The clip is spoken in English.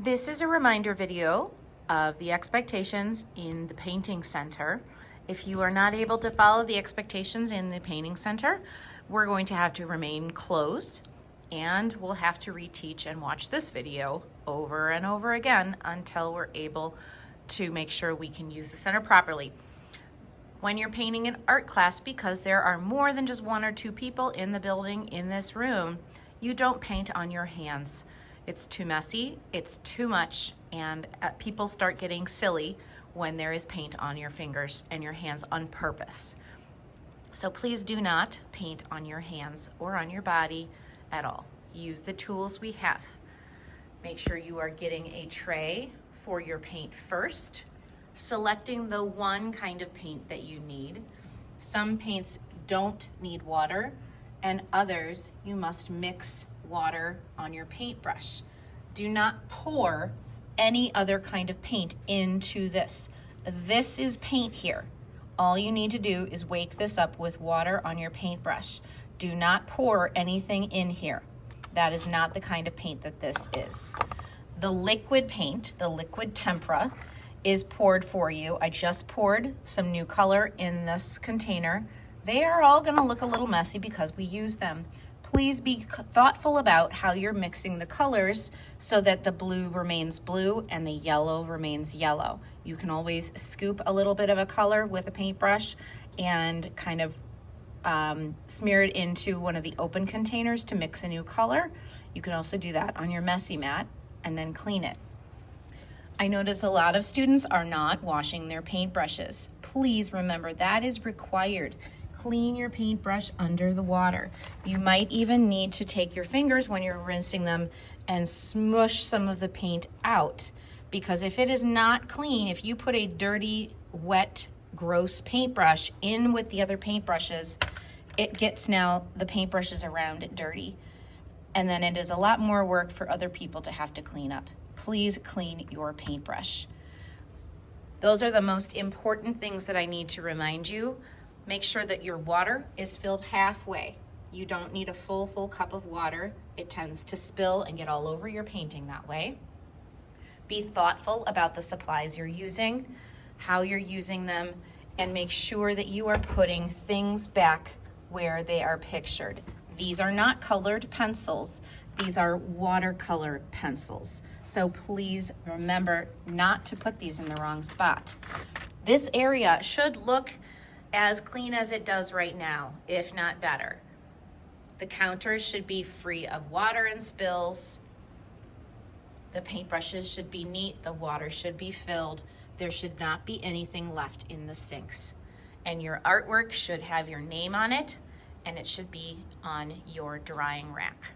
This is a reminder video of the expectations in the painting center. If you are not able to follow the expectations in the painting center, we're going to have to remain closed and we'll have to reteach and watch this video over and over again until we're able to make sure we can use the center properly. When you're painting an art class, because there are more than just one or two people in the building in this room, you don't paint on your hands. It's too messy, it's too much, and people start getting silly when there is paint on your fingers and your hands on purpose. So please do not paint on your hands or on your body at all. Use the tools we have. Make sure you are getting a tray for your paint first, selecting the one kind of paint that you need. Some paints don't need water, and others you must mix water on your paintbrush. Do not pour any other kind of paint into this. This is paint here. All you need to do is wake this up with water on your paintbrush. Do not pour anything in here. That is not the kind of paint that this is. The liquid paint, the liquid tempera, is poured for you. I just poured some new color in this container. They are all gonna look a little messy because we use them. Please be thoughtful about how you're mixing the colors so that the blue remains blue and the yellow remains yellow. You can always scoop a little bit of a color with a paintbrush and kind of smear it into one of the open containers to mix a new color. You can also do that on your messy mat and then clean it. I notice a lot of students are not washing their paintbrushes. Please remember that is required. Clean your paintbrush under the water. You might even need to take your fingers when you're rinsing them and smush some of the paint out, because if it is not clean, if you put a dirty, wet, gross paintbrush in with the other paintbrushes, it gets now the paintbrushes around it dirty, and then it is a lot more work for other people to have to clean up. Please clean your paintbrush. Those are the most important things that I need to remind you. Make sure that your water is filled halfway. You don't need a full cup of water. It tends to spill and get all over your painting that way. Be thoughtful about the supplies you're using, how you're using them, and make sure that you are putting things back where they are pictured. These are not colored pencils. These are watercolor pencils. So please remember not to put these in the wrong spot. This area should look as clean as it does right now, if not better. The counters should be free of water and spills. The paintbrushes should be neat. The water should be filled. There should not be anything left in the sinks. And your artwork should have your name on it, and it should be on your drying rack.